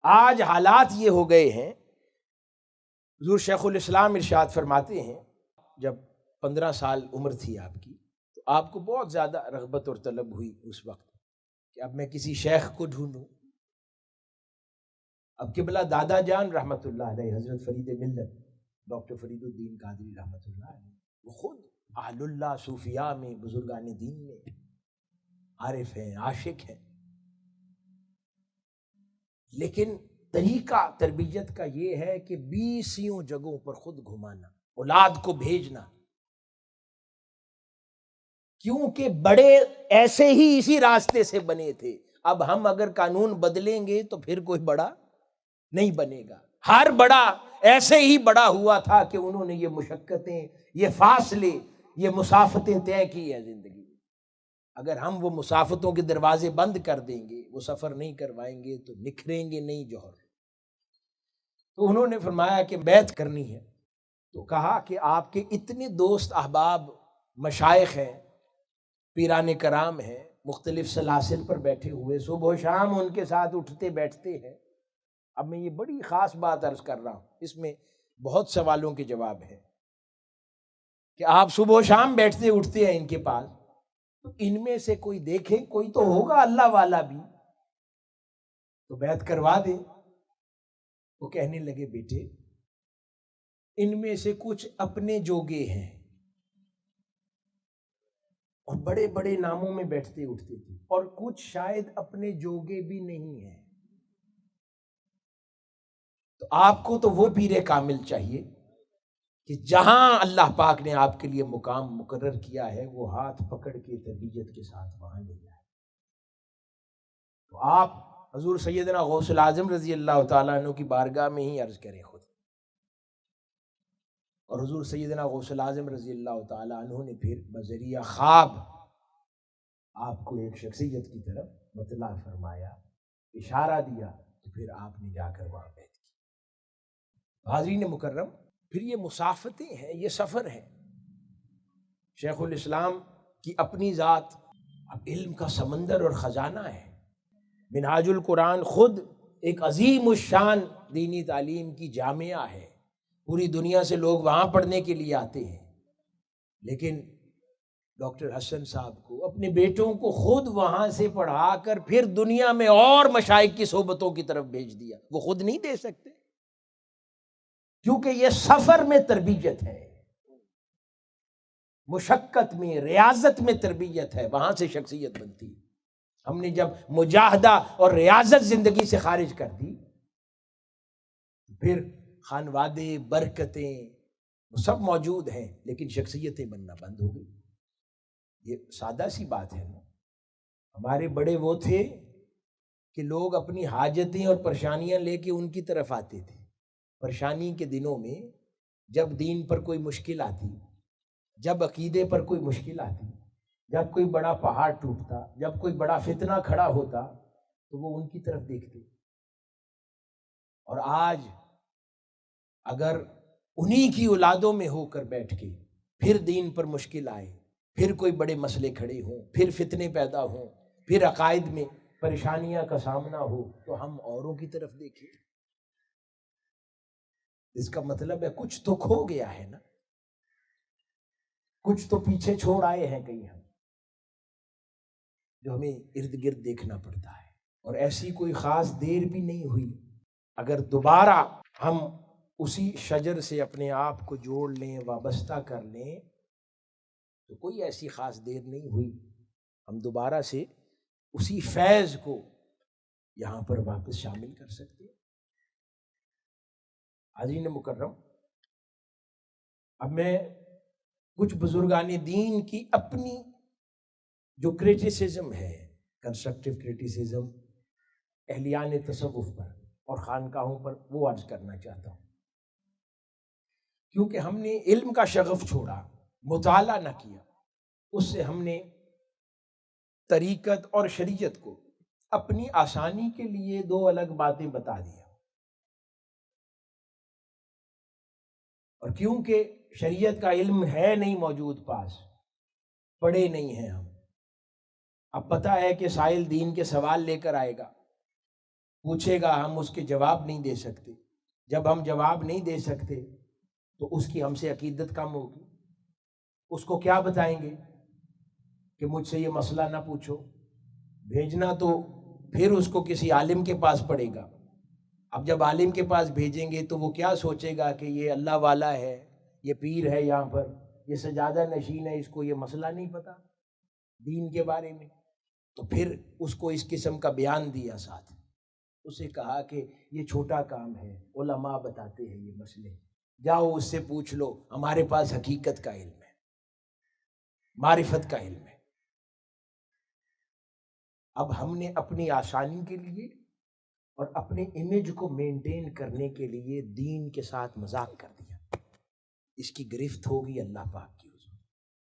آج حالات یہ ہو گئے ہیں، حضور شیخ الاسلام ارشاد فرماتے ہیں جب 15 سال عمر تھی آپ کی تو آپ کو بہت زیادہ رغبت اور طلب ہوئی اس وقت کہ اب میں کسی شیخ کو ڈھونڈوں۔ اب قبلہ دادا جان رحمۃ اللہ علیہ حضرت فرید ملت ڈاکٹر فرید الدین قادری رحمۃ اللہ علیہ، وہ خود اہل اللہ صوفیاء میں، بزرگان دین میں عارف ہیں، عاشق ہیں، لیکن طریقہ تربیت کا یہ ہے کہ 20 جگہوں پر خود گھمانا، اولاد کو بھیجنا، کیونکہ بڑے ایسے ہی اسی راستے سے بنے تھے۔ اب ہم اگر قانون بدلیں گے تو پھر کوئی بڑا نہیں بنے گا۔ ہر بڑا ایسے ہی بڑا ہوا تھا کہ انہوں نے یہ مشقتیں، یہ فاصلے، یہ مسافتیں طے کی ہے زندگی میں۔ اگر ہم وہ مسافتوں کے دروازے بند کر دیں گے، وہ سفر نہیں کروائیں گے تو نکھریں گے نہیں جوہر۔ تو انہوں نے فرمایا کہ بیعت کرنی ہے، تو کہا کہ آپ کے اتنے دوست احباب مشائخ ہیں، پیران کرام ہیں، مختلف سلاسل پر بیٹھے ہوئے، صبح و شام ان کے ساتھ اٹھتے بیٹھتے ہیں۔ اب میں یہ بڑی خاص بات عرض کر رہا ہوں، اس میں بہت سوالوں کے جواب ہے کہ آپ صبح و شام بیٹھتے اٹھتے ہیں ان کے پاس، تو ان میں سے کوئی دیکھیں، کوئی تو ہوگا اللہ والا بھی، تو بیعت کروا دیں۔ وہ کہنے لگے بیٹے ان میں سے کچھ اپنے جوگے ہیں اور بڑے بڑے ناموں میں بیٹھتے اٹھتے تھے، اور کچھ شاید اپنے جوگے بھی نہیں ہیں، تو آپ کو تو وہ پیر کامل چاہیے کہ جہاں اللہ پاک نے آپ کے لیے مقام مقرر کیا ہے وہ ہاتھ پکڑ کے تربیت کے ساتھ وہاں لے جائے۔ تو آپ حضور سیدنا غوث العظم رضی اللہ تعالیٰ عنہ کی بارگاہ میں ہی عرض کریں خود، اور حضور سیدنا غوث العظم رضی اللہ تعالیٰ عنہ نے پھر بذریعہ خواب آپ کو ایک شخصیت کی طرف مطلع فرمایا، اشارہ دیا، تو پھر آپ نے جا کر وہاں بیٹھ کی۔ حاضرین مکرم، پھر یہ مسافتیں ہیں، یہ سفر ہے۔ شیخ الاسلام کی اپنی ذات اب علم کا سمندر اور خزانہ ہے۔ منہاج القرآن خود ایک عظیم الشان دینی تعلیم کی جامعہ ہے، پوری دنیا سے لوگ وہاں پڑھنے کے لیے آتے ہیں، لیکن ڈاکٹر حسن صاحب کو، اپنے بیٹوں کو خود وہاں سے پڑھا کر پھر دنیا میں اور مشائخ کی صحبتوں کی طرف بھیج دیا۔ وہ خود نہیں دے سکتے، کیونکہ یہ سفر میں تربیت ہے، مشقت میں، ریاضت میں تربیت ہے، وہاں سے شخصیت بنتی ہے۔ ہم نے جب مجاہدہ اور ریاضت زندگی سے خارج کر دی، پھر خانوادے، برکتیں وہ سب موجود ہیں، لیکن شخصیتیں بننا بند ہو گئی۔ یہ سادہ سی بات ہے نا۔ ہمارے بڑے وہ تھے کہ لوگ اپنی حاجتیں اور پریشانیاں لے کے ان کی طرف آتے تھے۔ پریشانی کے دنوں میں جب دین پر کوئی مشکل آتی، جب عقیدے پر کوئی مشکل آتی، جب کوئی بڑا پہاڑ ٹوٹتا، جب کوئی بڑا فتنہ کھڑا ہوتا، تو وہ ان کی طرف دیکھتے۔ اور آج اگر انہی کی اولادوں میں ہو کر بیٹھ کے پھر دین پر مشکل آئے، پھر کوئی بڑے مسئلے کھڑے ہوں، پھر فتنے پیدا ہوں، پھر عقائد میں پریشانیاں کا سامنا ہو، تو ہم اوروں کی طرف دیکھیں۔ اس کا مطلب ہے کچھ تو کھو گیا ہے نا، کچھ تو پیچھے چھوڑ آئے ہیں کہیں ہم، جو ہمیں ارد گرد دیکھنا پڑتا ہے۔ اور ایسی کوئی خاص دیر بھی نہیں ہوئی، اگر دوبارہ ہم اسی شجر سے اپنے آپ کو جوڑ لیں، وابستہ کر لیں، تو کوئی ایسی خاص دیر نہیں ہوئی، ہم دوبارہ سے اسی فیض کو یہاں پر واپس شامل کر سکتے ہیں۔ حاضرین مکرم، اب میں کچھ بزرگان دین کی اپنی جو کریٹیسزم ہے، کنسٹرکٹیو کریٹیسزم اہلیان تصوف پر اور خانقاہوں پر، وہ عرض کرنا چاہتا ہوں، کیونکہ ہم نے علم کا شغف چھوڑا، مطالعہ نہ کیا، اس سے ہم نے طریقت اور شریعت کو اپنی آسانی کے لیے دو الگ باتیں بتا دیا۔ اور کیونکہ شریعت کا علم ہے نہیں موجود پاس، پڑھے نہیں ہیں ہم، اب پتہ ہے کہ سائل دین کے سوال لے کر آئے گا، پوچھے گا ہم اس کے جواب نہیں دے سکتے. جب ہم جواب نہیں دے سکتے تو اس کی ہم سے عقیدت کم ہوگی. اس کو کیا بتائیں گے کہ مجھ سے یہ مسئلہ نہ پوچھو؟ بھیجنا تو پھر اس کو کسی عالم کے پاس پڑے گا. اب جب عالم کے پاس بھیجیں گے تو وہ کیا سوچے گا کہ یہ اللہ والا ہے، یہ پیر ہے، یہاں پر یہ سجادہ نشین ہے، اس کو یہ مسئلہ نہیں پتا دین کے بارے میں. تو پھر اس کو اس قسم کا بیان دیا. ساتھ اسے کہا کہ یہ چھوٹا کام ہے، علماء بتاتے ہیں یہ مسئلے، جاؤ اس سے پوچھ لو، ہمارے پاس حقیقت کا علم ہے، معرفت کا علم ہے. اب ہم نے اپنی آسانی کے لیے اور اپنے امیج کو مینٹین کرنے کے لیے دین کے ساتھ مذاق کر دیا. اس کی گرفت ہوگی اللہ پاک.